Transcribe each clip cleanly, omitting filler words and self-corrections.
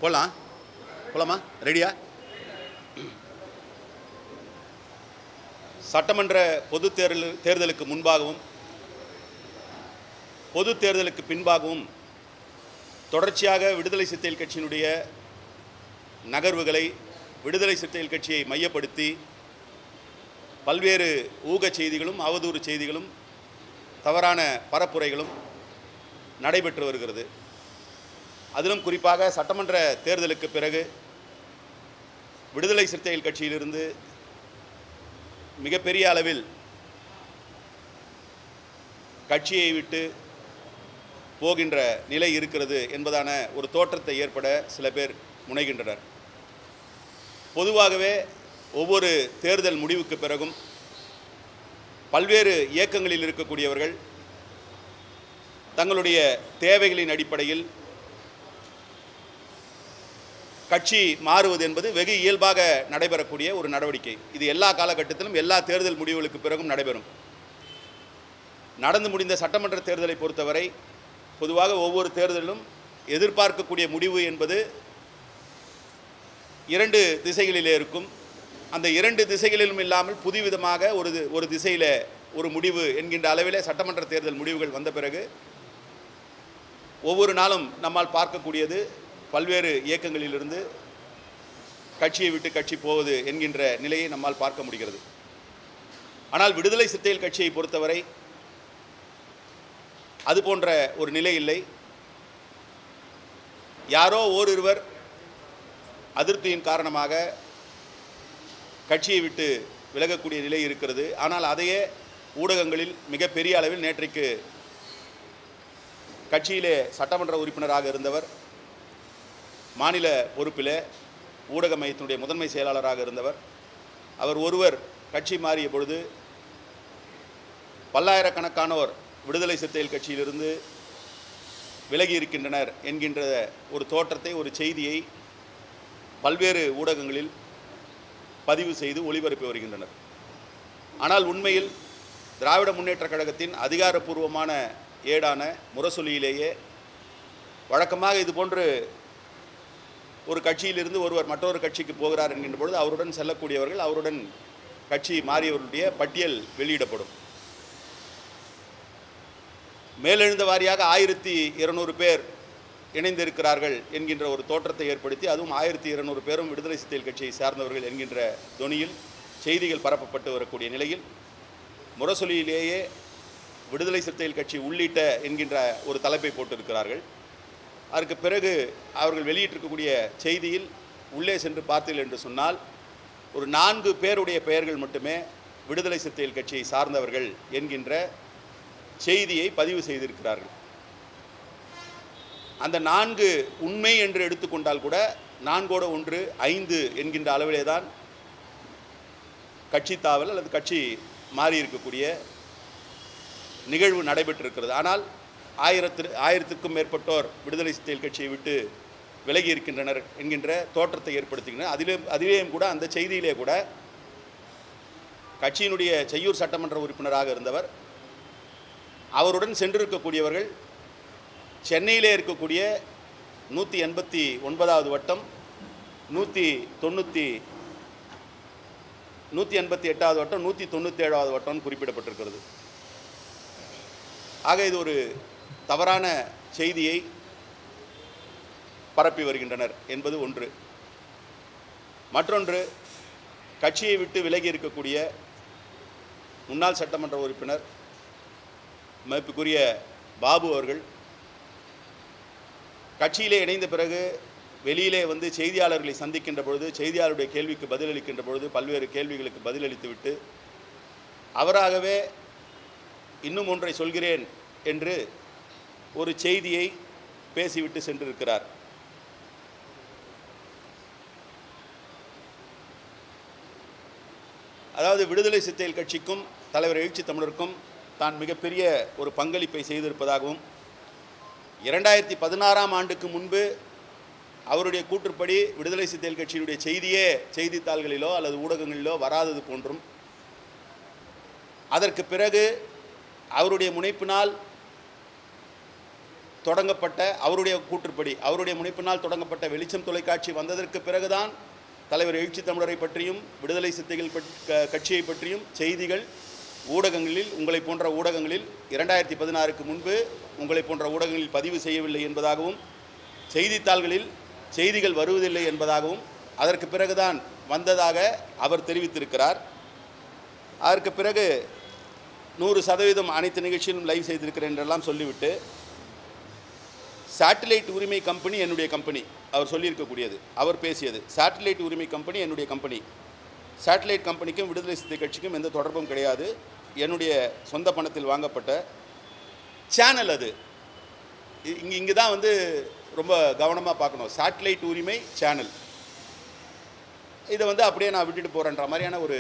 போலாமா? ரெடியா? சட்டமன்ற பொது தேர்தலுக்கு முன்பாகவும் பொது தேர்தலுக்கு பின்பாகவும் தொடர்ச்சியாக விடுதலை சிறுத்தைகள் கட்சியினுடைய நகர்வுகளை, விடுதலை சிறுத்தைகள் கட்சியை மையப்படுத்தி பல்வேறு ஊகச் செய்திகளும், அவதூறு செய்திகளும், தவறான பரப்புரைகளும் நடைபெற்று வருகிறது. அதிலும் குறிப்பாக சட்டமன்ற தேர்தலுக்கு பிறகு விடுதலை சிறுத்தைகள் கட்சியிலிருந்து மிகப்பெரிய அளவில் கட்சியை விட்டு போகின்ற நிலை இருக்கிறது என்பதான ஒரு தோற்றத்தை ஏற்பட சில பேர் முனைகின்றனர். பொதுவாகவே ஒவ்வொரு தேர்தல் முடிவுக்கு பிறகும் பல்வேறு இயக்கங்களில் இருக்கக்கூடியவர்கள் தங்களுடைய தேவைகளின் அடிப்படையில் கட்சி மாறுவது என்பது வெகு இயல்பாக நடைபெறக்கூடிய ஒரு நடவடிக்கை. இது எல்லா காலகட்டத்திலும் எல்லா தேர்தல் முடிவுகளுக்கு பிறகும் நடைபெறும். நடந்து முடிந்த சட்டமன்ற தேர்தலை பொறுத்தவரை பொதுவாக ஒவ்வொரு தேர்தலிலும் எதிர்பார்க்கக்கூடிய முடிவு என்பது இரண்டு திசைகளிலே இருக்கும். அந்த இரண்டு திசைகளிலும் இல்லாமல் புதுவிதமாக ஒரு திசையில் ஒரு முடிவு என்கின்ற அளவிலே சட்டமன்ற தேர்தல் முடிவுகள் வந்த பிறகு ஒவ்வொரு நாளும் நம்மால் பார்க்கக்கூடியது பல்வேறு இயக்கங்களிலிருந்து கட்சியை விட்டு கட்சி போவது என்கின்ற நிலையை நம்மால் பார்க்க முடிகிறது. ஆனால் விடுதலை சிறுத்தைகள் கட்சியை பொறுத்தவரை அது போன்ற ஒரு நிலை இல்லை. யாரோ ஓரிருவர் அதிருப்தியின் காரணமாக கட்சியை விட்டு விலகக்கூடிய நிலை இருக்கிறது. ஆனால் அதையே ஊடகங்களில் மிகப்பெரிய அளவில் நேற்றைக்கு கட்சியிலே சட்டமன்ற உறுப்பினராக இருந்தவர், மாநில பொறுப்பிலே ஊடக மையத்தினுடைய முதன்மை செயலாளராக இருந்தவர், அவர் ஒருவர் கட்சி மாறிய பொழுது பல்லாயிரக்கணக்கானோர் விடுதலை சிறுத்தைகள் கட்சியிலிருந்து விலகி இருக்கின்றனர் என்கின்ற ஒரு தோற்றத்தை, ஒரு செய்தியை பல்வேறு ஊடகங்களில் பதிவு செய்து ஒளிபரப்பி வருகின்றனர். ஆனால் உண்மையில் திராவிட முன்னேற்றக் கழகத்தின் அதிகாரப்பூர்வமான ஏடான முரசொலியிலேயே வழக்கமாக இதுபோன்று ஒரு கட்சியிலிருந்து ஒருவர் மற்றொரு கட்சிக்கு போகிறார் என்கின்ற பொழுது அவருடன் செல்லக்கூடியவர்கள், அவருடன் கட்சி மாறியவர்களுடைய பட்டியல் வெளியிடப்படும். மேலெழுந்த வாரியாக 1200 பேர் இணைந்திருக்கிறார்கள் என்கின்ற ஒரு தோற்றத்தை ஏற்படுத்தி, அதுவும் 1200 பேரும் விடுதலை சிறுத்தைகள் கட்சியை சார்ந்தவர்கள் என்கின்ற தொனியில் செய்திகள் பரப்பப்பட்டு வரக்கூடிய நிலையில் முரசொலியிலேயே விடுதலை சிறுத்தைகள் கட்சி உள்ளிட்ட என்கின்ற ஒரு தலைப்பை போட்டிருக்கிறார்கள். அதற்கு பிறகு அவர்கள் வெளியிட்டிருக்கக்கூடிய செய்தியில் உள்ளே சென்று பார்த்தீர்கள் என்று சொன்னால் ஒரு 4 பேருடைய பெயர்கள் மட்டுமே விடுதலை சிறுத்தைகள் கட்சியை சார்ந்தவர்கள் என்கின்ற செய்தியை பதிவு செய்திருக்கிறார்கள். அந்த 4 உண்மை என்று எடுத்துக்கொண்டால் கூட 4ஓடு 1 5 என்கின்ற அளவிலே தான் கட்சி தாவல் அல்லது கட்சி மாறி இருக்கக்கூடிய நிகழ்வு நடைபெற்றிருக்கிறது. ஆனால் 1000க்கும் மேற்பட்டோர் விடுதலை சிறுத்தைகள் கட்சியை விட்டு விலகி இருக்கின்றனர் என்கின்ற தோற்றத்தை ஏற்படுத்துகின்றனர். அதிலேயும் கூட அந்த செய்தியிலே கூட கட்சியினுடைய செய்யூர் சட்டமன்ற உறுப்பினராக இருந்தவர், அவருடன் சென்றிருக்கக்கூடியவர்கள் சென்னையிலே இருக்கக்கூடிய 189வது வட்டம், 188வது வட்டம், 197வது வட்டம் குறிப்பிடப்பட்டிருக்கிறது. ஆக இது ஒரு தவறான செய்தியை பரப்பி வருகின்றனர் என்பது ஒன்று. மற்றொன்று, கட்சியை விட்டு விலகி இருக்கக்கூடிய முன்னாள் சட்டமன்ற உறுப்பினர் மதிப்புக்குரிய பாபு அவர்கள் கட்சியிலே இணைந்த பிறகு வெளியிலே வந்து செய்தியாளர்களை சந்திக்கின்ற பொழுது, செய்தியாளருடைய கேள்விக்கு பதிலளிக்கின்ற பொழுது பல்வேறு கேள்விகளுக்கு பதிலளித்துவிட்டு அவராகவே இன்னும் ஒன்றை சொல்கிறேன் என்று ஒரு செய்தியை பேசிவிட்டு சென்றிருக்கிறார். அதாவது விடுதலை சிறுத்தைகள் கட்சிக்கும் தலைவர் எழுச்சி தமிழருக்கும் தான் மிகப்பெரிய ஒரு பங்களிப்பை செய்திருப்பதாகவும் 2016ஆம் ஆண்டுக்கு முன்பு அவருடைய கூற்றுப்படி விடுதலை சிறுத்தைகள் கட்சியினுடைய செய்தியே செய்தித்தாள்களிலோ அல்லது ஊடகங்களிலோ வராதது போன்றும், அதற்கு பிறகு அவருடைய முனைப்பினால் தொடங்கப்பட்ட அவருடைய கூற்றுப்படி அவருடைய முனைப்பினால் தொடங்கப்பட்ட வெளிச்சம் தொலைக்காட்சி வந்ததற்கு பிறகுதான் தலைவர் எழுச்சி தமிழரை பற்றியும் விடுதலை சிறுத்தைகள் கட்சியை பற்றியும் செய்திகள் ஊடகங்களில் உங்களை போன்ற ஊடகங்களில் 2016க்கு முன்பு உங்களை போன்ற ஊடகங்களில் பதிவு செய்யவில்லை என்பதாகவும் செய்தித்தாள்களில் செய்திகள் வருவதில்லை என்பதாகவும் அதற்கு பிறகுதான் வந்ததாக அவர் தெரிவித்திருக்கிறார். அதற்கு பிறகு 100% அனைத்து நிகழ்ச்சியிலும் லைவ் செய்திருக்கிறேன் என்றெல்லாம் சொல்லிவிட்டு சேட்டலைட் உரிமை கம்பெனி என்னுடைய கம்பெனி அவர் சொல்லியிருக்கக்கூடியது, அவர் பேசியது சேட்டலைட் உரிமை கம்பெனி என்னுடைய கம்பெனி. சேட்டலைட் கம்பெனிக்கும் விடுதலை சிறுத்தை கட்சிக்கும் எந்த தொடர்பும் கிடையாது. என்னுடைய சொந்த பணத்தில் வாங்கப்பட்ட சேனல் அது. இங்கே தான் வந்து ரொம்ப கவனமாக பார்க்கணும். சேட்டலைட் உரிமை சேனல் இதை வந்து அப்படியே நான் விட்டுட்டு போகிறேன்ற மாதிரியான ஒரு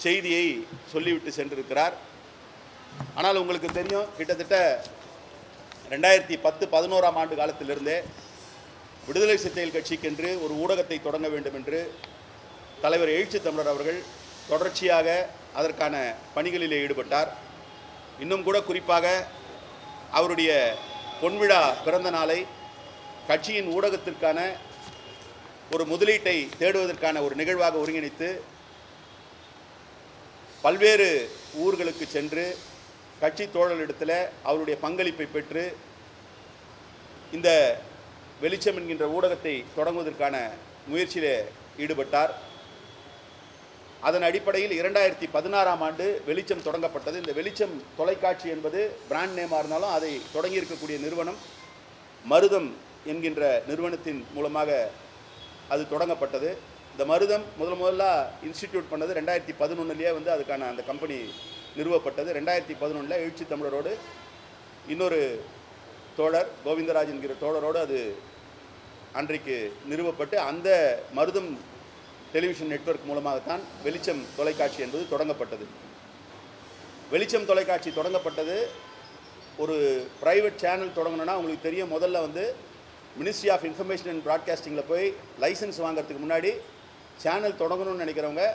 செய்தியை சொல்லிவிட்டு சென்றிருக்கிறார். ஆனால் உங்களுக்கு தெரியும், கிட்டத்தட்ட 2010-11ஆம் ஆண்டு காலத்திலிருந்தே விடுதலை சிறுத்தைகள் கட்சிக்கென்று ஒரு ஊடகத்தை தொடங்க வேண்டும் என்று தலைவர் எழுச்சி தமிழர் அவர்கள் தொடர்ச்சியாக அதற்கான பணிகளிலே ஈடுபட்டார். இன்னும் கூட குறிப்பாக அவருடைய பொன்விழா பிறந்த நாளை கட்சியின் ஊடகத்திற்கான ஒரு முதலீட்டை தேடுவதற்கான ஒரு நிகழ்வாக ஒருங்கிணைத்து பல்வேறு ஊர்களுக்கு சென்று கட்சி தோழர்களிடத்தில் அவருடைய பங்களிப்பை பெற்று இந்த வெளிச்சம் என்கின்ற ஊடகத்தை தொடங்குவதற்கான முயற்சியிலே ஈடுபட்டார். அதன் அடிப்படையில் 2016ஆம் ஆண்டு வெளிச்சம் தொடங்கப்பட்டது. இந்த வெளிச்சம் தொலைக்காட்சி என்பது பிராண்ட் நேமாக இருந்தாலும் அதை தொடங்கியிருக்கக்கூடிய நிறுவனம் மருதம் என்கின்ற நிறுவனத்தின் மூலமாக அது தொடங்கப்பட்டது. இந்த மருதம் முதல்ல இன்ஸ்டிடியூட் பண்ணது 2011லேயே வந்து அதுக்கான அந்த கம்பெனி நிறுவப்பட்டது. 2011 எழுச்சி தமிழரோடு இன்னொரு தோழர் கோவிந்தராஜ் என்கிற தோழரோடு அது அன்றைக்கு நிறுவப்பட்டு அந்த மருதம் டெலிவிஷன் நெட்வொர்க் மூலமாகத்தான் வெளிச்சம் தொலைக்காட்சி என்பது தொடங்கப்பட்டது. வெளிச்சம் தொலைக்காட்சி தொடங்கப்பட்டது. ஒரு ப்ரைவேட் சேனல் தொடங்கணும்னா உங்களுக்கு தெரியும், முதல்ல வந்து மினிஸ்ட்ரி ஆஃப் இன்ஃபர்மேஷன் அண்ட் ப்ராட்காஸ்டிங்கில் போய் லைசன்ஸ் வாங்கிறதுக்கு முன்னாடி சேனல் தொடங்கணும்னு நினைக்கிறவங்க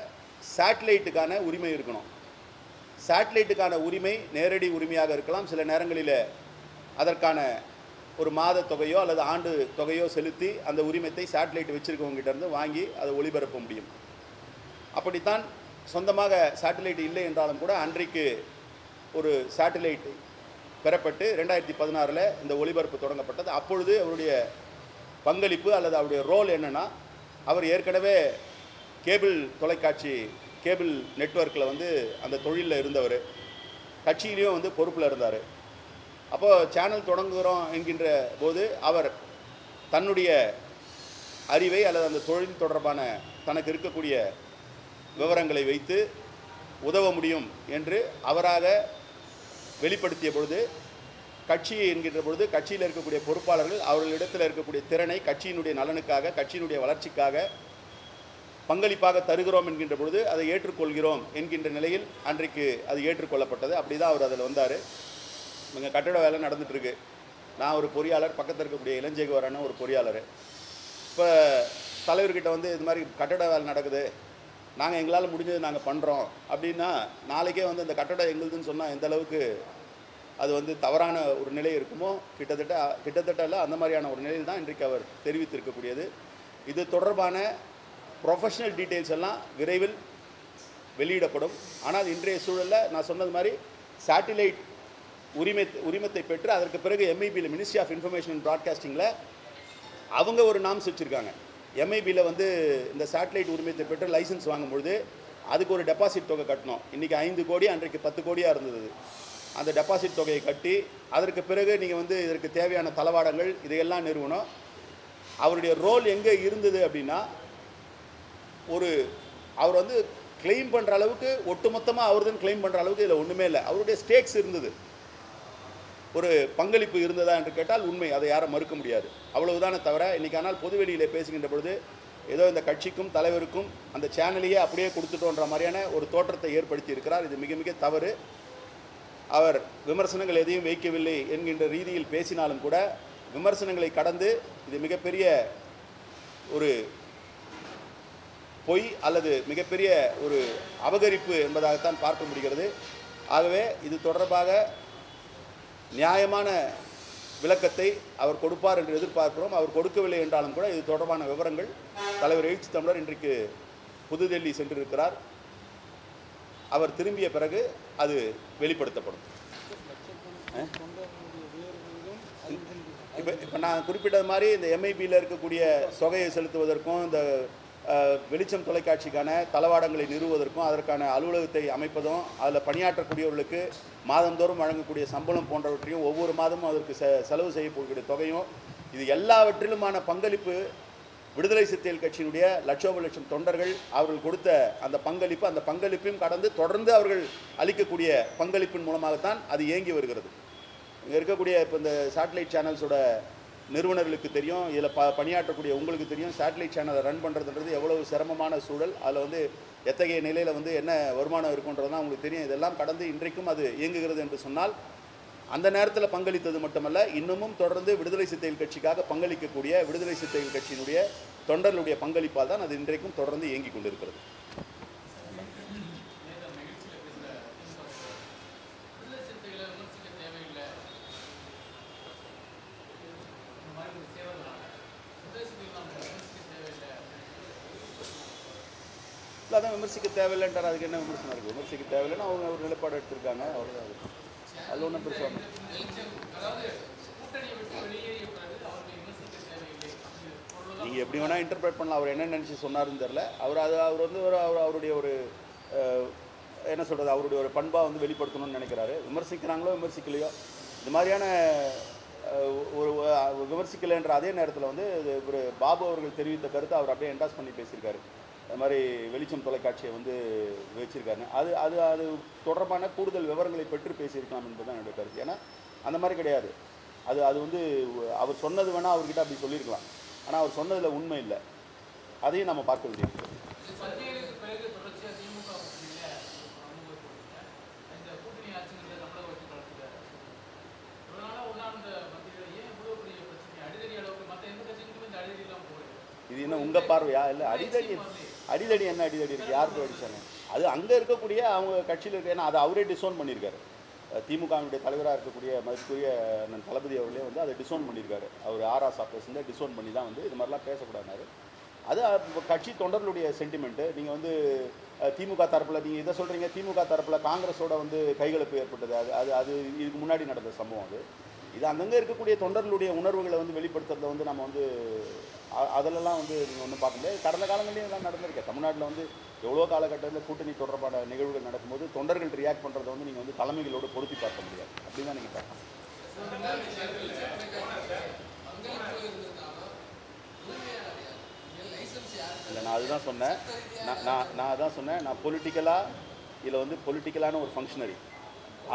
சேட்டலைட்டுக்கான உரிமை இருக்கணும். சேட்டலைட்டுக்கான உரிமை நேரடி உரிமையாக இருக்கலாம். சில நேரங்களில் அதற்கான ஒரு மாத தொகையோ அல்லது ஆண்டு தொகையோ செலுத்தி அந்த உரிமத்தை சேட்டலைட் வச்சுருக்கவங்ககிட்ட இருந்து வாங்கி அதை ஒளிபரப்ப முடியும். அப்படித்தான் சொந்தமாக சேட்டலைட் இல்லை என்றாலும் கூட அன்றைக்கு ஒரு சேட்டலைட் பெறப்பட்டு 2016 இந்த ஒளிபரப்பு தொடங்கப்பட்டது. அப்பொழுது அவருடைய பங்களிப்பு அல்லது அவருடைய ரோல் என்னென்னா, அவர் ஏற்கனவே கேபிள் தொலைக்காட்சி கேபிள் நெட்வொர்க்கில் வந்து அந்த தொழிலில் இருந்தவர், கட்சியிலையும் வந்து பொறுப்பில் இருந்தார். அப்போது சேனல் தொடங்குகிறோம் என்கின்ற போது அவர் தன்னுடைய அறிவை அல்லது அந்த தொழில் தொடர்பான தனக்கு இருக்கக்கூடிய விவரங்களை வைத்து உதவ முடியும் என்று அவராக வெளிப்படுத்திய பொழுது, கட்சி என்கின்ற பொழுது கட்சியில் இருக்கக்கூடிய பொறுப்பாளர்கள் அவர்களிடத்தில் இருக்கக்கூடிய திறனை கட்சியினுடைய நலனுக்காக கட்சியினுடைய வளர்ச்சிக்காக பங்களிப்பாக தருகிறோம் என்கின்ற பொழுது அதை ஏற்றுக்கொள்கிறோம் என்கின்ற நிலையில் அன்றைக்கு அது ஏற்றுக்கொள்ளப்பட்டது. அப்படி தான் அவர் அதில் வந்தார். இங்கே கட்டட வேலை நடந்துகிட்ருக்கு. நான் ஒரு பொறியாளர், பக்கத்தில் இருக்கக்கூடிய இளஞ்சேகுவரான ஒரு பொறியாளர். இப்போ தலைவர்கிட்ட வந்து இது மாதிரி கட்டட வேலை நடக்குது, நாங்கள் எங்களால் முடிஞ்சது நாங்கள் பண்ணுறோம் அப்படின்னா நாளைக்கே வந்து அந்த கட்டடம் எங்களுதுன்னு சொன்னால் எந்த அளவுக்கு அது வந்து தவறான ஒரு நிலை இருக்குமோ கிட்டத்தட்ட இல்லை அந்த மாதிரியான ஒரு நிலையில் தான் இன்றைக்கு அவர் தெரிவித்திருக்கக்கூடியது. இது தொடர்பான ப்ரொஃபஷனல் டீட்டெயில்ஸ் எல்லாம் விரைவில் வெளியிடப்படும். ஆனால் இன்றைய சூழலில் நான் சொன்னது மாதிரி சேட்டிலைட் உரிமத்தை பெற்று அதற்கு பிறகு எம்ஐபியில் மினிஸ்ட்ரி ஆஃப் இன்ஃபர்மேஷன் அண்ட் ப்ராட்காஸ்டிங்கில் அவங்க ஒரு நாம்ஸ் வச்சுருக்காங்க. எம்ஐபியில் வந்து இந்த சேட்டலைட் உரிமத்தை பெற்று லைசன்ஸ் வாங்கும்பொழுது அதுக்கு ஒரு டெபாசிட் தொகை கட்டணும். இன்றைக்கி 5 கோடி, அன்றைக்கு 10 கோடியாக இருந்தது. அந்த டெபாசிட் தொகையை கட்டி அதற்கு பிறகு நீங்கள் வந்து இதற்கு தேவையான தளவாடங்கள் இதையெல்லாம் நிறுவனம். அவருடைய ரோல் எங்கே இருந்தது அப்படின்னா, அவர் வந்து கிளைம் பண்ணுற அளவுக்கு ஒட்டுமொத்தமாக அவர்தான் கிளைம் பண்ணுற அளவுக்கு இதில் ஒன்றுமே இல்லை. அவருடைய ஸ்டேக்ஸ் இருந்தது, ஒரு பங்களிப்பு இருந்ததா என்று கேட்டால் உண்மை, அதை யாரும் மறுக்க முடியாது. அவ்வளவுதானே தவிர இன்றைக்கி ஆனால் பொதுவெளியிலே பேசுகின்ற பொழுது ஏதோ இந்த கட்சிக்கும் தலைவருக்கும் அந்த சேனலையே அப்படியே கொடுத்துட்டோன்ற மாதிரியான ஒரு தோற்றத்தை ஏற்படுத்தி இருக்கிறார். இது மிக மிக தவறு. அவர் விமர்சனங்கள் எதையும் வைக்கவில்லை என்கின்ற ரீதியில் பேசினாலும் கூட விமர்சனங்களை கடந்து இது மிகப்பெரிய ஒரு பொய் அல்லது மிகப்பெரிய ஒரு அபகரிப்பு என்பதாகத்தான் பார்க்க முடிகிறது. ஆகவே இது தொடர்பாக நியாயமான விளக்கத்தை அவர் கொடுப்பார் என்று எதிர்பார்க்கிறோம். அவர் கொடுக்கவில்லை என்றாலும் கூட இது தொடர்பான விவரங்கள் தலைவர் எழுச்சி தமிழர் இன்றைக்கு புதுடெல்லி சென்றிருக்கிறார். அவர் திரும்பிய பிறகு அது வெளிப்படுத்தப்படும். இப்போ நான் குறிப்பிட்டது மாதிரி இந்த MIBயில் இருக்கக்கூடிய தொகையை செலுத்துவதற்கும் இந்த வெளிச்சம் தொலைக்காட்சிக்கான தளவாடங்களை நிறுவுவதற்கும் அதற்கான அலுவலகத்தை அமைப்பதும் அதில் பணியாற்றக்கூடியவர்களுக்கு மாதந்தோறும் வழங்கக்கூடிய சம்பளம் போன்றவற்றையும் ஒவ்வொரு மாதமும் அதற்கு செலவு செய்யக்கூடிய தொகையும் இது எல்லாவற்றிலுமான பங்களிப்பு விடுதலை சிறுத்தைகள் கட்சியினுடைய லட்சோப லட்சம் தொண்டர்கள் அவர்கள் கொடுத்த அந்த பங்களிப்பையும் கடந்து தொடர்ந்து அவர்கள் அளிக்கக்கூடிய பங்களிப்பின் மூலமாகத்தான் அது இயங்கி வருகிறது. இங்கே இருக்கக்கூடிய இப்போ இந்த சேட்டலைட் சேனல்ஸோட நிறுவனர்களுக்கு தெரியும், இதில் பணியாற்றக்கூடிய உங்களுக்கு தெரியும், சேட்டலைட் சேனலை ரன் பண்ணுறதுன்றது எவ்வளவு சிரமமான சூழல், அதில் வந்து எத்தகைய நிலையில் வந்து என்ன வருமானம் இருக்குன்றதுலாம் உங்களுக்கு தெரியும். இதெல்லாம் கடந்து இன்றைக்கும் அது இயங்குகிறது என்று சொன்னால் அந்த நேரத்தில் பங்களித்தது மட்டுமல்ல, இன்னமும் தொடர்ந்து விடுதலை சிறுத்தைகள் கட்சிக்காக பங்களிக்கக்கூடிய விடுதலை சிறுத்தைகள் கட்சியினுடைய தொண்டர்களுடைய பங்களிப்பால் தான் அது இன்றைக்கும் தொடர்ந்து இயங்கி கொண்டிருக்கிறது. அதான் விமர்சிக்க தேவையில்லைன்றார். அதுக்கு என்ன விமர்சனம் இருக்குது? விமர்சிக்க தேவையில்லைன்னு அவங்க ஒரு நிலைப்பாடு எடுத்திருக்காங்க, அவ்வளோதான். அது ஒன்றும் பெருசாக நீங்கள் எப்படி வேணால் இன்டர்பிரேட் பண்ணலாம். அவர் என்ன நினச்சி சொன்னாருன்னு தெரில. அவர் வந்து அவருடைய ஒரு என்ன சொல்கிறது, அவருடைய ஒரு பண்பாக வந்து வெளிப்படுத்தணும்னு நினைக்கிறாரு. விமர்சிக்கிறாங்களோ விமர்சிக்கலையோ இந்த மாதிரியான ஒரு விமர்சிக்கலைன்ற அதே நேரத்தில் வந்து ஒரு பாபு அவர்கள் தெரிவித்த கருத்தை அவர் அப்படியே என்டாஸ் பண்ணி பேசியிருக்காரு. அது மாதிரி வெளிச்சம் தொலைக்காட்சியை வந்து வச்சுருக்காரு. அது அது அது தொடர்பான கூடுதல் விவரங்களை பெற்று பேசியிருக்கலாம் என்பதுதான் என்னுடைய கருத்து. ஏன்னா அந்த மாதிரி கிடையாது. அது வந்து அவர் சொன்னது வேணால் அவர்கிட்ட அப்படி சொல்லியிருக்கலாம். ஆனால் அவர் சொன்னதில் உண்மை இல்லை. அதையும் நம்ம பார்க்க வேண்டியிருக்கு. இது என்ன உங்கள் பார்வையா? இல்லை அடிதடி என்ன அடிதடி இருக்குது? யாருக்கு அடிச்சாங்க? அது அங்கே இருக்கக்கூடிய அவங்க கட்சியில் இருக்க, ஏன்னா அதை அவரே டிசோன் பண்ணியிருக்காரு. திமுகவினுடைய தலைவராக இருக்கக்கூடிய மதிப்புக்குரிய தளபதி அவர்களே வந்து அதை டிசோன் பண்ணியிருக்காரு. அவர் ஆர்எஸ் ஆஃபீஸ்லேருந்து டிசோன் பண்ணி தான் வந்து இது மாதிரிலாம் பேசக்கூடாது. அது கட்சி தொண்டர்களுடைய சென்டிமெண்ட்டு. நீங்கள் வந்து திமுக தரப்பில் நீங்கள் இதை சொல்கிறீங்க, திமுக தரப்பில் காங்கிரஸோட வந்து கைகலப்பு ஏற்பட்டது. அது இதுக்கு முன்னாடி நடந்த சம்பவம். இது அங்கங்கே இருக்கக்கூடிய தொண்டர்களுடைய உணர்வுகளை வந்து வெளிப்படுத்துறத வந்து நம்ம வந்து அதிலெல்லாம் வந்து நீங்கள் ஒன்றும் பார்க்க முடியாது. கடந்த காலங்களையும் இதெல்லாம் நடந்திருக்கேன். தமிழ்நாட்டில் வந்து எவ்வளோ காலகட்டத்தில் கூட்டணி தொடர்பான நிகழ்வுகள் நடக்கும்போது தொண்டர்கள் ரியாக்ட் பண்ணுறதை வந்து நீங்கள் வந்து தலைமைகளோடு பொருத்தி பார்க்க முடியாது. அப்படி தான் நீங்கள் பார்க்கணும். இல்லை, நான் அதுதான் சொன்னேன். நான் அதான் சொன்னேன். நான் பொலிட்டிக்கலாக இதில் வந்து பொலிட்டிக்கலான ஒரு ஃபங்க்ஷனரி,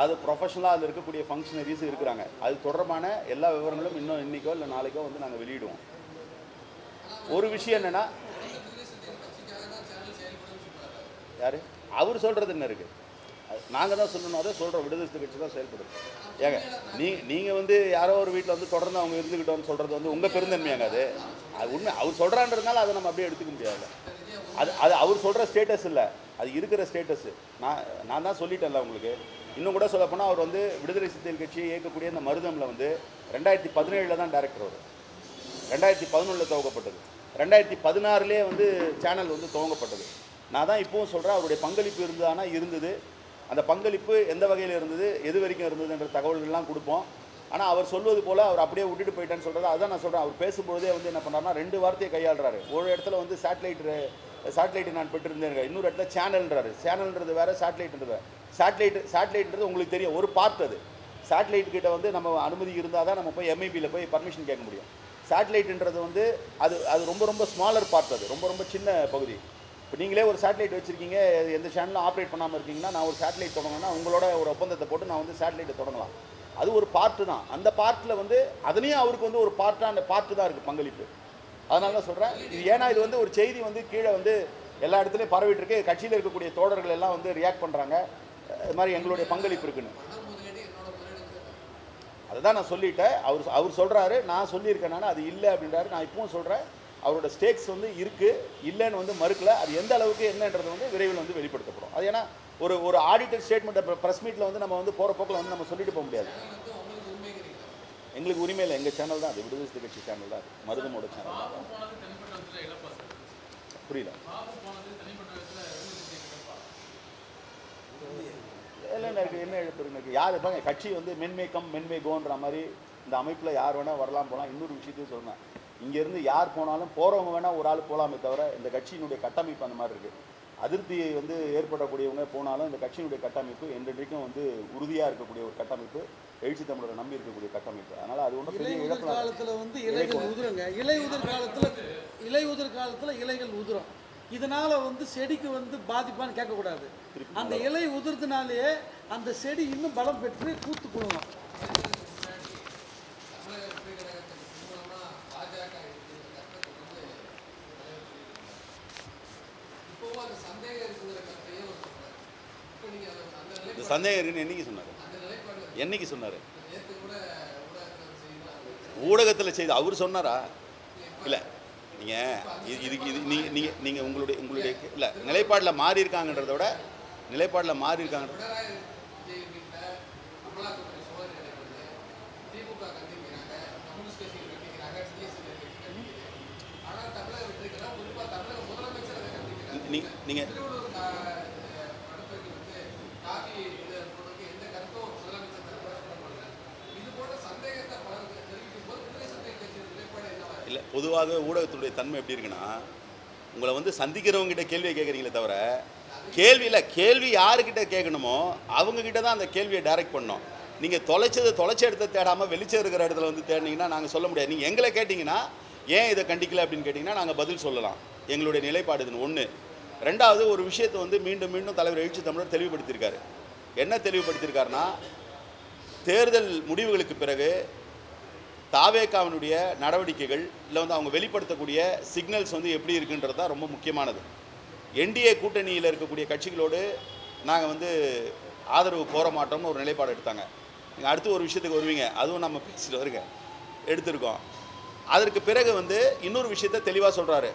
அது ப்ரொஃபஷனலாக அதில் இருக்கக்கூடிய ஃபங்க்ஷனரிஸ் இருக்கிறாங்க. அது தொடர்பான எல்லா விவரங்களும் இன்னும் இன்றைக்கோ இல்லை நாளைக்கோ வந்து நாங்கள் வெளியிடுவோம். ஒரு விஷயம் என்னென்னா, யார் அவர் சொல்கிறது என்ன இருக்குது? நாங்கள் தான் சொல்லணும். அதை சொல்கிறோம், விடுதலை சிறுத்தை கட்சி தான் செயல்படும். ஏங்க நீங்கள் வந்து யாரோ ஒரு வீட்டில் வந்து தொடர்ந்து அவங்க இருந்துக்கிட்டோன்னு சொல்கிறது வந்து உங்கள் பெருந்தன்மையாங்க. அது உண்மை. அவர் சொல்கிறான்றதுனால அதை நம்ம அப்படியே எடுத்துக்க முடியாது. அது அவர் சொல்கிற ஸ்டேட்டஸ் இல்லை, அது இருக்கிற ஸ்டேட்டஸு. நான் தான் சொல்லிட்டேன்ல உங்களுக்கு. இன்னும் கூட சொல்லப்போனால் அவர் வந்து விடுதலை சிறுத்தைகள் கட்சியை இயக்கக்கூடிய இந்த மருதமில் வந்து 2017 தான் டைரக்டர். அவர் 2011 துவங்கப்பட்டது. 2016 வந்து சேனல் வந்து துவங்கப்பட்டது. நான் தான் இப்போவும் சொல்கிறேன், அவருடைய பங்களிப்பு இருந்தது. அந்த பங்களிப்பு எந்த வகையில் இருந்தது, எது வரைக்கும் இருந்ததுன்ற தகவல்கள்லாம் கொடுப்போம். ஆனால் அவர் சொல்வது போல் அவர் அப்படியே விட்டுட்டு போயிட்டேன்னு சொல்கிறது. அதுதான் நான் சொல்கிறேன். அவர் பேசும்போதே வந்து என்ன பண்ணுறாருன்னா 2 வார்த்தையை கையாளுறாரு. ஒரு இடத்துல வந்து சேட்டலைட்டு நான் பெற்றிருந்தேன், இன்னொரு இடத்துல சேனல்ன்றாரு. சேனல்ன்றது வேறு, சேட்டலைட்ன்றது வேறு. சேட்டலைட்ன்றது உங்களுக்கு தெரியும், ஒரு பார்ட். அது சேட்டலைட் கிட்ட வந்து நம்ம அனுமதி இருந்தால் தான் நம்ம போய் MIBயில் போய் பர்மிஷன் கேட்க முடியும். சேட்டலைட்ன்றது வந்து அது ரொம்ப ஸ்மாலர் பார்ட். அது ரொம்ப சின்ன பகுதி. இப்போ நீங்களே ஒரு சேட்டலைட் வச்சுருக்கீங்க, எந்த சேனலும் ஆப்ரேட் பண்ணாமல் இருக்கீங்கன்னா, நான் ஒரு சேட்டலைட் தொடங்கினா உங்களோட ஒரு ஒப்பந்தத்தை போட்டு நான் வந்து சேட்டலைட்டை தொடங்கலாம். அது ஒரு பார்ட்டு தான். அந்த பார்ட்டில் வந்து அதுலேயும் அவருக்கு வந்து ஒரு அந்த பார்ட்டு தான் இருக்குது பங்களிப்பு. அதனால தான் சொல்கிறேன். இது ஏன்னா இது வந்து ஒரு செய்தி வந்து கீழே வந்து எல்லா இடத்துலையும் பரவிட்டு இருக்கு. கட்சியில் இருக்கக்கூடிய தோழர்கள் எல்லாம் வந்து ரியாக்ட் பண்ணுறாங்க, இது மாதிரி எங்களுடைய பங்களிப்பு இருக்குன்னு. அதுதான் நான் சொல்லிட்டேன். அவர் சொல்கிறாரு, நான் சொல்லியிருக்கேன், அது இல்லை அப்படின்றாரு. நான் இப்பவும் சொல்கிறேன், அவரோட ஸ்டேக்ஸ் வந்து இருக்குது, இல்லைன்னு வந்து மறுக்கல. அது எந்த அளவுக்கு என்னன்றது வந்து விரைவில் வந்து வெளிப்படுத்தப்படும். அது ஏன்னா ஒரு ஆடிட்டர் ஸ்டேட்மெண்ட் ப்ரெஸ் மீட்டில் வந்து நம்ம வந்து போகிற போக்கில் வந்து நம்ம சொல்லிட்டு போக முடியாது. எங்களுக்கு உரிமை இல்லை, எங்கள் சேனல் தான் அது, விடுதலை சிறுத்தை கட்சி சேனல் தான் அது, மருதமோட சேனல் தான். புரியல. இல்லை எனக்கு என்ன இழப்பு இருக்குது? யார் இருப்பாங்க? கட்சி வந்து மென்மே கம் மென்மே கோன்ற மாதிரி இந்த அமைப்பில் யார் வேணால் வரலாம் போகலாம். இன்னொரு விஷயத்தையும் சொன்னேன், இங்கேருந்து யார் போனாலும் போகிறவங்க வேணால் ஒரு ஆள் போகலாமே தவிர இந்த கட்சியினுடைய கட்டமைப்பு அந்த மாதிரி இருக்குது. அதிருப்தியை வந்து ஏற்படக்கூடியவங்க போனாலும் இந்த கட்சியினுடைய கட்டமைப்பு என்றைக்கும் வந்து உறுதியாக இருக்கக்கூடிய ஒரு கட்டமைப்பு, எழுச்சி தமிழரை நம்பி இருக்கக்கூடிய கட்டமைப்பு. அதனால் அது ஒன்றும் பெரிய இழப்பு. காலத்தில் வந்து இலைகள் உதிருங்க, இலை உதிர் காலத்தில் இலைகள் உதிரும். இதனால் வந்து செடிக்கு வந்து பாதிப்பான்னு கேட்கக்கூடாது. அந்த இலை உதிர்றதுனாலேயே அந்த செடி இன்னும் பலம் பெற்று பூத்து குழுங்கும். இந்த சந்தேகம் இருக்குன்னு என்னைக்கு சொன்னார்? ஊடகத்தில் செய்து அவர் சொன்னாரா? இல்லை, நீங்கள் உங்களுடைய இல்லை நிலைப்பாடில் மாறி இருக்காங்கன்றத விட நீங்கள் இல்லை, பொதுவாக ஊடகத்துடைய தன்மை எப்படி இருக்குன்னா, உங்களை வந்து சந்திக்கிறவங்ககிட்ட கேள்வியை கேட்குறீங்களே தவிர கேள்வி யாருக்கிட்ட கேட்கணுமோ அவங்கக்கிட்ட தான் அந்த கேள்வியை டைரக்ட் பண்ணோம். நீங்கள் தொலைச்ச இடத்த தேடாமல் வெளிச்சம் இருக்கிற இடத்துல வந்து தேடினீங்கன்னா நாங்கள் சொல்ல முடியாது. நீங்கள் எங்களை கேட்டிங்கன்னா ஏன் இதை கண்டிக்கல அப்படின்னு கேட்டிங்கன்னா நாங்கள் பதில் சொல்லலாம். எங்களுடைய நிலைப்பாடு இதுன்னு ஒன்று. ரெண்டாவது, ஒரு விஷயத்தை வந்து மீண்டும் தலைவர் எழுச்சி தமிழர் தெளிவுபடுத்தியிருக்காரு. என்ன தெளிவுபடுத்தியிருக்காருன்னா, தேர்தல் முடிவுகளுக்கு பிறகு தாவேகாவினுடைய நடவடிக்கைகள் இல்லை வந்து அவங்க வெளிப்படுத்தக்கூடிய சிக்னல்ஸ் வந்து எப்படி இருக்குன்றது தான் ரொம்ப முக்கியமானது. என்டிஏ கூட்டணியில் இருக்கக்கூடிய கட்சிகளோடு நாங்கள் வந்து ஆதரவு கோர மாட்டோம்னு ஒரு நிலைப்பாடு எடுத்தாங்க. நீங்கள் அடுத்து ஒரு விஷயத்துக்கு வருவீங்க, அதுவும் நம்ம பேசிட்டு எடுத்திருக்கோம். அதற்கு பிறகு வந்து இன்னொரு விஷயத்தை தெளிவாக சொல்கிறாரு,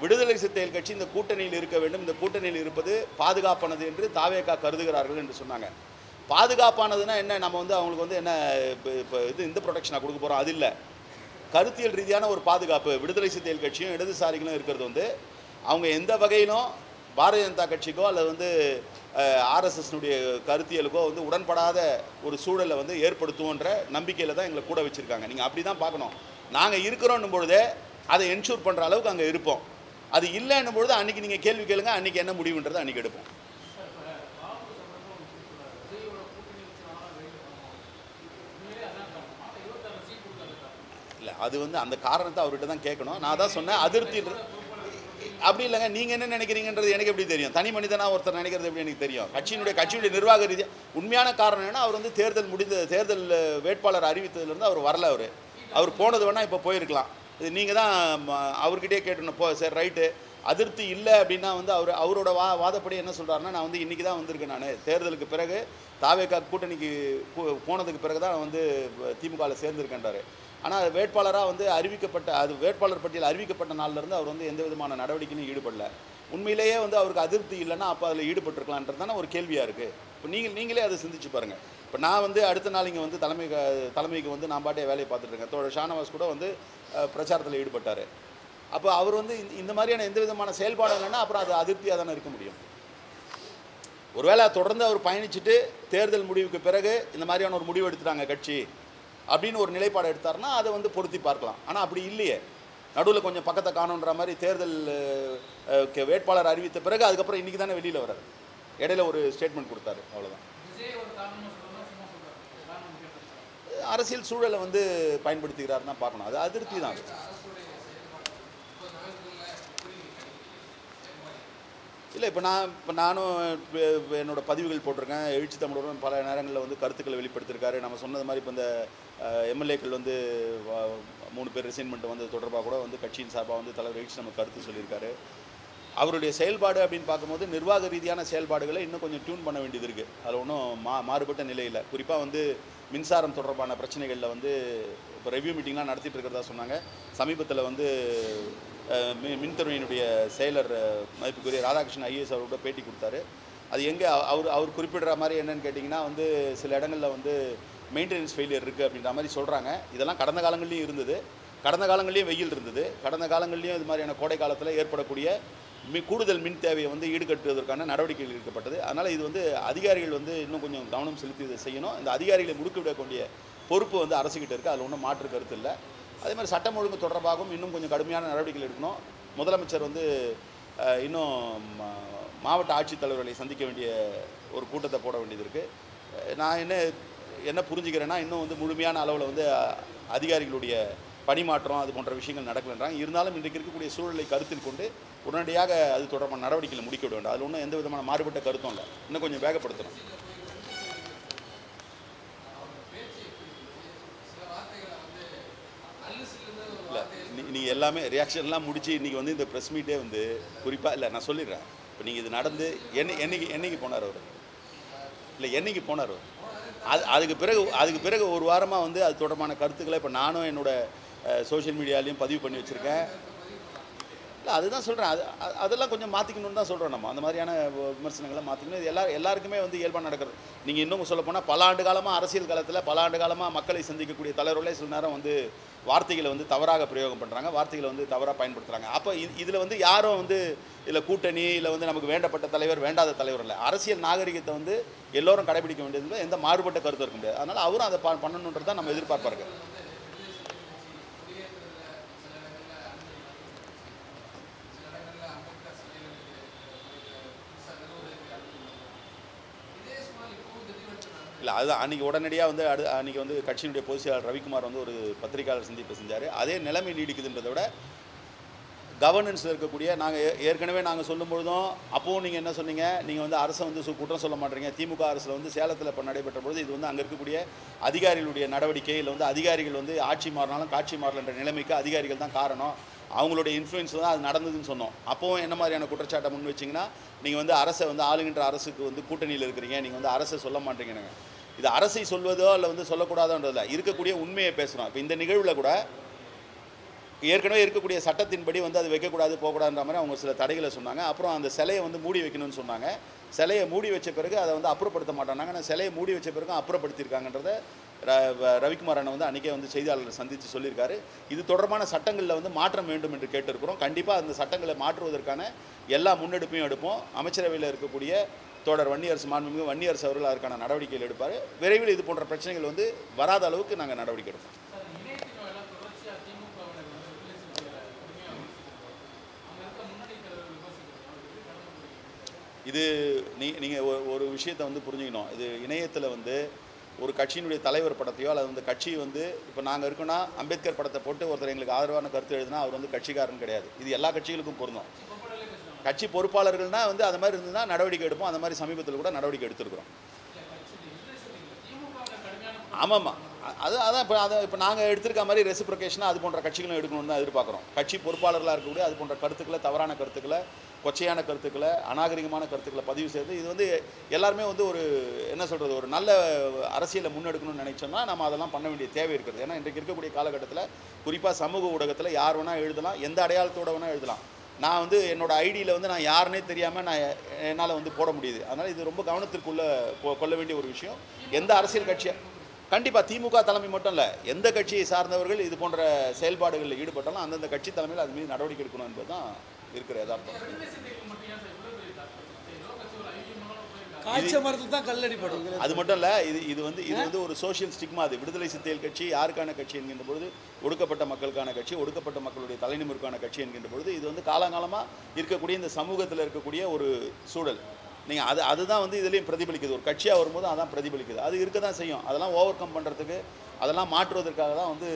விடுதலை சிறுத்தைகள் கட்சி இந்த கூட்டணியில் இருக்க வேண்டும், இந்த கூட்டணியில் இருப்பது பாதுகாப்பானது என்று தாவேகா கருதுகிறார்கள் என்று சொன்னாங்க. பாதுகாப்பானதுன்னா என்ன? நம்ம வந்து அவங்களுக்கு வந்து என்ன இப்போ இந்த ப்ரொடெக்ஷனாக கொடுக்க போகிறோம்? அது இல்லை. கருத்தியல் ரீதியான ஒரு பாதுகாப்பு விடுதலை சிறுத்தைகள் கட்சியும் இடதுசாரிகளும் இருக்கிறது வந்து அவங்க எந்த வகையிலும் பாரதிய ஜனதா கட்சிக்கோ அல்லது வந்து ஆர்எஸ்எஸ்னுடைய கருத்தியலுக்கோ வந்து உடன்படாத ஒரு சூழலை வந்து ஏற்படுத்துவோன்ற நம்பிக்கையில் தான் எங்களை கூட வச்சுருக்காங்க. நீங்கள் அப்படி தான் பார்க்கணும். நாங்கள் இருக்கிறோன்னும் பொழுதே அதை என்ஷூர் பண்ணுற அளவுக்கு அங்கே இருப்போம். அது இல்லைன்னும் பொழுது அன்றைக்கி நீங்கள் கேள்வி கேளுங்க, அன்றைக்கி என்ன முடிவுன்றதை அன்றைக்கி எடுப்போம். இல்லை, அது வந்து அந்த காரணத்தை அவர்கிட்ட தான் கேட்கணும். நான் தான் சொன்னேன், அதிருப்தி அப்படி இல்லைங்க. நீங்கள் என்ன நினைக்கிறீங்கன்றது எனக்கு எப்படி தெரியும்? தனி மனிதனாக ஒருத்தர் நினைக்கிறது எப்படி எனக்கு தெரியும்? கட்சியினுடைய நிர்வாக ரீதியாக உண்மையான காரணம் என்ன? அவர் வந்து தேர்தல் வேட்பாளர் அறிவித்ததுலேருந்து அவர் வரல. அவர் போனது வேணால் இப்போ போயிருக்கலாம். இது நீங்கள் தான் அவர்கிட்டே கேட்டணும். சரி, ரைட்டு. அதிருப்தி இல்லை அப்படின்னா வந்து அவரோட வாதப்படி என்ன சொல்கிறாருன்னா, நான் வந்து இன்றைக்கி தான் வந்திருக்கேன், நான் தேர்தலுக்கு பிறகு தாவேகா கூட்டணிக்கு போனதுக்கு பிறகு தான் வந்து திமுகவில் சேர்ந்துருக்கேன்றாரு. ஆனால் வேட்பாளராக வந்து வேட்பாளர் பட்டியல் அறிவிக்கப்பட்ட நாள்லேருந்து அவர் வந்து எந்த விதமான நடவடிக்கையும் ஈடுபடல. உண்மையிலேயே வந்து அவருக்கு அதிருப்தி இல்லைன்னா அப்போ அதில் ஈடுபட்டிருக்கலான்றது தானே ஒரு கேள்வியாக இருக்குது. இப்போ நீங்களே அதை சிந்திச்சு பாருங்கள். இப்போ நான் வந்து அடுத்த நாள் இங்கே வந்து தலைமைக்கு வந்து நான் பாட்டே வேலையை பார்த்துட்ருக்கேன். தோழர் ஷானவாஸ் கூட வந்து பிரச்சாரத்தில் ஈடுபட்டார். அப்போ அவர் வந்து இந்த மாதிரியான எந்த விதமான செயல்பாடு இல்லைன்னா அப்புறம் அது அதிருப்தியாக தானே இருக்க முடியும். ஒருவேளை தொடர்ந்து அவர் பயணிச்சுட்டு தேர்தல் முடிவுக்கு பிறகு இந்த மாதிரியான ஒரு முடிவு எடுத்துட்டாங்க கட்சி அப்படின்னு ஒரு நிலைப்பாடு எடுத்தார்னா அதை வந்து பொருத்தி பார்க்கலாம். ஆனால் அப்படி இல்லையே. நடுவில் கொஞ்சம் பக்கத்தை காணுன்ற மாதிரி தேர்தல் வேட்பாளர் அறிவித்த பிறகு அதுக்கப்புறம் இன்றைக்கி தானே வெளியில் வர்றாரு. இடையில ஒரு ஸ்டேட்மெண்ட் கொடுத்தாரு, அவ்வளோதான். அரசியல் சூழலை வந்து பயன்படுத்துகிறாருன்னு தான் பார்க்கணும். அது அதிருப்தி தான். இல்லை, இப்போ நானும் என்னோடய பதிவுகள் போட்டிருக்கேன். எழுச்சி தமிழரும் பல நேரங்களில் வந்து கருத்துக்களை வெளிப்படுத்தியிருக்காரு. நம்ம சொன்னது மாதிரி இப்போ இந்த எம்எல்ஏக்கள் வந்து 3 பேர் ரிசைன்மெண்ட் வந்து தொடர்பாக கூட வந்து கட்சியின் சார்பாக வந்து தலைவர் எழுச்சி நம்ம கருத்து சொல்லியிருக்காரு. அவருடைய செயல்பாடு அப்படின்னு பார்க்கும்போது நிர்வாக ரீதியான செயல்பாடுகளை இன்னும் கொஞ்சம் டியூன் பண்ண வேண்டியது இருக்குது. அதில் ஒன்றும் மாறுபட்ட நிலையில் குறிப்பாக வந்து மின்சாரம் தொடர்பான பிரச்சனைகளில் வந்து இப்போ ரெவ்யூ மீட்டிங்லாம் நடத்திட்டு இருக்கிறதா சொன்னாங்க. சமீபத்தில் வந்து மின்துறையினுடைய செயலர் மதிப்புக்குரிய ராதாகிருஷ்ணன் ஐஏஎஸ் அவரோட பேட்டி கொடுத்தாரு. அது எங்கே அவர் குறிப்பிடுற மாதிரி என்னன்னு கேட்டிங்கன்னா வந்து சில இடங்களில் வந்து மெயின்டெனன்ஸ் ஃபெயிலியர் இருக்குது அப்படின்ற மாதிரி சொல்கிறாங்க. இதெல்லாம் கடந்த காலங்கள்லேயும் இருந்தது. கடந்த காலங்கள்லேயும் வெயில் இருந்தது. கடந்த காலங்கள்லேயும் இது மாதிரியான கோடை காலத்தில் ஏற்படக்கூடிய கூடுதல் மின் தேவையை வந்து ஈடுகட்டுவதற்கான நடவடிக்கைகள் எடுக்கப்பட்டது. அதனால் இது வந்து அதிகாரிகள் வந்து இன்னும் கொஞ்சம் கவனம் செலுத்தி இதை செய்யணும். இந்த அதிகாரிகளை முடுக்கிவிடக்கூடிய பொறுப்பு வந்து அரசுக்கிட்ட இருக்குது. அதில் ஒன்றும் மாற்று கருத்து இல்லை. அதே மாதிரி சட்டம் ஒழுங்கு தொடர்பாகவும் இன்னும் கொஞ்சம் கடுமையான நடவடிக்கைகள் எடுக்கணும். முதலமைச்சர் வந்து இன்னும் மாவட்ட ஆட்சித்தலைவர்களை சந்திக்க வேண்டிய ஒரு கூட்டத்தை போட வேண்டியது இருக்குது. நான் என்ன புரிஞ்சுக்கிறேன்னா, இன்னும் வந்து முழுமையான அளவில் வந்து அதிகாரிகளுடைய பணிமாற்றம் அது போன்ற விஷயங்கள் நடக்கலைன்றாங்க. இருந்தாலும் இன்றைக்கு இருக்கக்கூடிய சூழலை கருத்தில் கொண்டு உடனடியாக அது தொடர்பான நடவடிக்கைகளை முடிக்க விட வேண்டும். அதில் ஒன்றும் எந்த விதமான மாறுபட்ட கருத்தும் இல்லை. இன்னும் கொஞ்சம் வேகப்படுத்தணும். இல்லை, நீங்கள் எல்லாமே ரியாக்ஷன்லாம் முடிச்சு இன்றைக்கி வந்து இந்த ப்ரெஸ் மீட்டே வந்து குறிப்பாக இல்லை, நான் சொல்லிடுறேன். இப்போ நீங்கள் இது நடந்து என்னைக்கு போனார் அவர்? இல்லை, என்னைக்கு போனார் அவர்? அதுக்கு பிறகு ஒரு வாரமாக வந்து அது தொடர்பான கருத்துக்களை இப்போ நானும் என்னோடய சோஷியல் மீடியாலையும் பதிவு பண்ணி வச்சுருக்கேன். இல்லை, அதுதான் சொல்கிறேன். அதெல்லாம் கொஞ்சம் மாற்றிக்கணும்னு தான் சொல்கிறோம். நம்ம அந்த மாதிரியான விமர்சனங்களை மாற்றிக்கணும். இது எல்லாருக்குமே வந்து இயல்பாக நடக்கிறது. நீங்கள் இன்னும் சொல்லப்போனால் பல ஆண்டு காலமாக அரசியல் காலத்தில் பல ஆண்டு காலமாக மக்களை சந்திக்கக்கூடிய தலைவர்களே சில நேரம் வந்து வார்த்தைகளை வந்து தவறாக பிரயோகம் பண்ணுறாங்க, வார்த்தைகளை வந்து தவறாக பயன்படுத்துகிறாங்க. அப்போ இதில் வந்து யாரும் வந்து இதில் கூட்டணி இல்லை வந்து நமக்கு வேண்டப்பட்ட தலைவர் வேண்டாத தலைவர் இல்லை. அரசியல் நாகரிகத்தை வந்து எல்லோரும் கடைபிடிக்க வேண்டியதில் எந்த மாறுபட்ட கருத்து இருக்க முடியாது. அதனால் அவரும் அதை பண்ணணுன்றது தான் நம்ம எதிர்பார்ப்பார்கள். இல்லை, அதுதான் அன்றைக்கி உடனடியாக வந்து அன்றைக்கி வந்து கட்சியினுடைய பொதுச் செயலாளர் ரவிக்குமார் வந்து ஒரு பத்திரிகையாளர் சந்திப்பு செஞ்சார். அதே நிலைமை நீடிக்குதுன்றதை விட கவர்னன்ஸில் இருக்கக்கூடிய ஏற்கனவே நாங்கள் சொல்லும் பொழுதும் அப்போவும் நீங்கள் என்ன சொன்னீங்க, நீங்கள் வந்து அரசை வந்து குற்றம் சொல்ல மாட்டீங்க. திமுக அரசில் வந்து சேலத்தில் இப்போ நடைபெற்ற பொழுது இது வந்து அங்கே இருக்கக்கூடிய அதிகாரிகளுடைய நடவடிக்கை இல்லை வந்து அதிகாரிகள் வந்து ஆட்சி மாறினாலும் காட்சி மாறலன்ற நிலைமைக்கு அதிகாரிகள் தான் காரணம், அவங்களுடைய இன்ஃப்ளூயன்ஸ் தான் அது நடந்ததுன்னு சொன்னோம். அப்போவும் என்ன மாதிரியான குற்றச்சாட்டை முன் வச்சிங்கன்னா, நீங்கள் வந்து அரசை வந்து ஆளுகின்ற அரசுக்கு வந்து கூட்டணியில் இருக்கிறீங்க, நீங்கள் வந்து அரசை சொல்ல மாட்டீங்கன்னு. இது அரசை சொல்வதோ இல்லை வந்து சொல்லக்கூடாதோன்றதில்ல, இருக்கக்கூடிய உண்மையை பேசுகிறோம். இப்போ இந்த நிகழ்வில் கூட ஏற்கனவே இருக்கக்கூடிய சட்டத்தின்படி வந்து அது வைக்கக்கூடாது போகக்கூடாதுன்ற மாதிரி அவங்க சில தடைகளை சொன்னாங்க. அப்புறம் அந்த சிலையை வந்து மூடி வைக்கணும்னு சொன்னாங்க. சிலையை மூடி வச்ச பிறகு அதை வந்து அப்புறப்படுத்த மாட்டாங்க. ஆனால் சிலையை மூடி வச்ச பிறகு அப்புறப்படுத்தியிருக்காங்கன்றத ரவிக்குமார் அண்ணன் வந்து அன்றைக்கே வந்து செய்தியாளர்களை சந்தித்து சொல்லியிருக்காரு. இது தொடர்பான சட்டங்களில் வந்து மாற்றம் வேண்டும் என்று கேட்டிருக்கிறோம். கண்டிப்பாக அந்த சட்டங்களை மாற்றுவதற்கான எல்லா முன்னெடுப்பையும் எடுப்போம். அமைச்சரவையில் இருக்கக்கூடிய தோழர் வன்னியரசு மாண்புமிகு வன்னியரசு அவர்கள் அதற்கான நடவடிக்கைகள் எடுப்பார். விரைவில் இது போன்ற பிரச்சனைகள் வந்து வராத அளவுக்கு நாங்கள் நடவடிக்கை எடுப்போம். இது நீங்கள் ஒரு விஷயத்தை வந்து புரிஞ்சுக்கணும். இது இணையத்தில் வந்து ஒரு கட்சியினுடைய தலைவர் படத்தையோ அல்லது அந்த கட்சி வந்து இப்போ நாங்கள் இருக்கோன்னா அம்பேத்கர் படத்தை போட்டு ஒருத்தர் எங்களுக்கு ஆதரவான கருத்து எழுதுனா அவர் வந்து கட்சிக்காரன் கிடையாது. இது எல்லா கட்சிகளுக்கும் பொருந்தும். கட்சி பொறுப்பாளர்கள்னால் வந்து அது மாதிரி இருந்ததுன்னா நடவடிக்கை எடுப்போம். அந்த மாதிரி சமீபத்தில் கூட நடவடிக்கை எடுத்துருக்குறோம். ஆமாம்மா, அதான் இப்போ நாங்கள் எடுத்திருக்க மாதிரி ரெசிப்ரோகேஷனாக அது போன்ற கட்சிகளும் எடுக்கணும்னு தான் எதிர்பார்க்குறோம். கட்சி பொறுப்பாளர்களாக இருக்கக்கூடிய அது போன்ற கருத்துக்களை, தவறான கருத்துக்களை, கொச்சையான கருத்துக்களை, அநாகரிகமான கருத்துக்களை பதிவு செய்து இது வந்து எல்லாருமே வந்து ஒரு என்ன சொல்கிறது, ஒரு நல்ல அரசியலை முன்னெடுக்கணும்னு நினைச்சோம்னா நம்ம அதெல்லாம் பண்ண வேண்டிய தேவை இருக்கிறது. ஏன்னா இன்றைக்கு இருக்கக்கூடிய காலகட்டத்தில் குறிப்பாக சமூக ஊடகத்தில் யார் வேணால் எழுதலாம், எந்த அடையாளத்தோடு வேணால் எழுதலாம். நான் வந்து என்னோடய ஐடியில் வந்து நான் யாருன்னே தெரியாமல் என்னால் வந்து போட முடியுது. அதனால் இது ரொம்ப கவனத்திற்குள்ளே கொள்ள வேண்டிய ஒரு விஷயம். எந்த அரசியல் கட்சியாக கண்டிப்பாக திமுக தலைமை மட்டும் இல்லை, எந்த கட்சியை சார்ந்தவர்கள் இது போன்ற செயல்பாடுகளில் ஈடுபட்டாலும் அந்தந்த கட்சி தலைமையில் அது மீது நடவடிக்கை எடுக்கணும் என்பது தான் இருக்கிற யதார்த்தம். அது மட்டும் இல்லை, இது வந்து ஒரு சோஷியல் ஸ்டிக்மா. அது விடுதலை சிறுத்தைகள் கட்சி யாருக்கான கட்சி என்கின்ற பொழுது ஒடுக்கப்பட்ட மக்களுக்கான கட்சி, ஒடுக்கப்பட்ட மக்களுடைய தலைநிமிருக்கான கட்சி என்கின்ற பொழுது இது வந்து காலங்காலமாக இருக்கக்கூடிய இந்த சமூகத்தில் இருக்கக்கூடிய ஒரு சூழல். நீங்கள் அதுதான் வந்து இதுலேயும் பிரதிபலிக்குது. ஒரு கட்சியாக வரும்போது அதான் பிரதிபலிக்குது. அது இருக்க தான் செய்யும். அதெல்லாம் ஓவர் கம் பண்ணுறதுக்கு, அதெல்லாம் மாற்றுவதற்காக தான் வந்து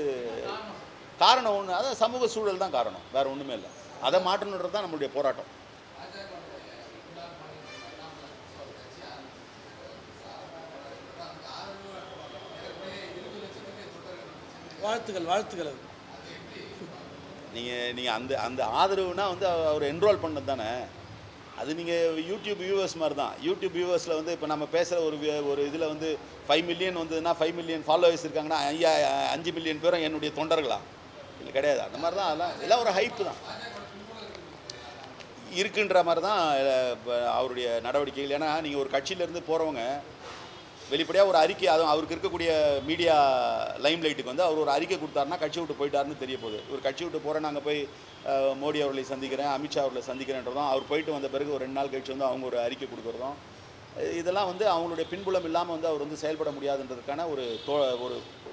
காரணம் ஒன்று, அதான் சமூக சூழல் தான் காரணம், வேறு ஒன்றுமே இல்லை. அதை மாற்றணுன்றது தான் நம்மளுடைய போராட்டம். வாழ்த்துக்கள். நீங்கள் அந்த ஆதரவுனா வந்து அவர் என்ரோல் பண்ணது தானே. அது நீங்கள் யூடியூப் வியூவர்ஸ் மாதிரி தான். யூடியூப் வியூவர்ஸில் வந்து இப்போ நம்ம பேசுகிற ஒரு இதில் வந்து 5 மில்லியன் வந்ததுன்னா 5 மில்லியன் ஃபாலோவர்ஸ் இருக்காங்கன்னா 5 மில்லியன் பேரும் என்னுடைய தொண்டர்களா? இல்லை, கிடையாது. அந்த மாதிரி தான் எல்லாம் ஒரு ஹைப்பு தான் இருக்குன்ற மாதிரி தான் அவருடைய நடவடிக்கைகள். ஏன்னா நீங்கள் ஒரு கட்சியிலேருந்து போகிறவங்க வெளிப்படையாக ஒரு அறிக்கை, அதுவும் அவருக்கு இருக்கக்கூடிய மீடியா லைம் லைட்டுக்கு வந்து அவர் ஒரு அறிக்கை கொடுத்தாருன்னா கட்சி விட்டு போயிட்டாருன்னு தெரிய போகுது. ஒரு கட்சி விட்டு போகிறேன், நாங்கள் போய் மோடி அவர்களை சந்திக்கிறேன், அமித்ஷா அவர்களை சந்திக்கிறேன்றதும், அவர் போயிட்டு வந்த பிறகு ஒரு 2 நாள் கழிச்சு வந்து அவங்க ஒரு அறிக்கை கொடுக்குறதும், இதெல்லாம் வந்து அவங்களுடைய பின்புலம் இல்லாமல் வந்து அவர் வந்து செயல்பட முடியாதுன்றதுக்கான ஒரு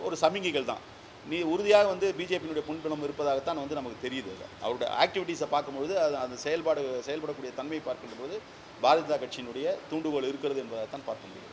ஒரு சமிகைகள் தான். நீ உறுதியாக வந்து பிஜேபியினுடைய பின்புலம் இருப்பதாகத்தான் வந்து நமக்கு தெரியுது. அவருடைய ஆக்டிவிட்டீஸை பார்க்கும்பொழுது அந்த செயல்படக்கூடிய தன்மையை பார்க்கின்ற போது பாரதிய ஜனதா கட்சியினுடைய தூண்டுகோல் இருக்கிறது என்பதைத்தான் பார்க்க முடியும்.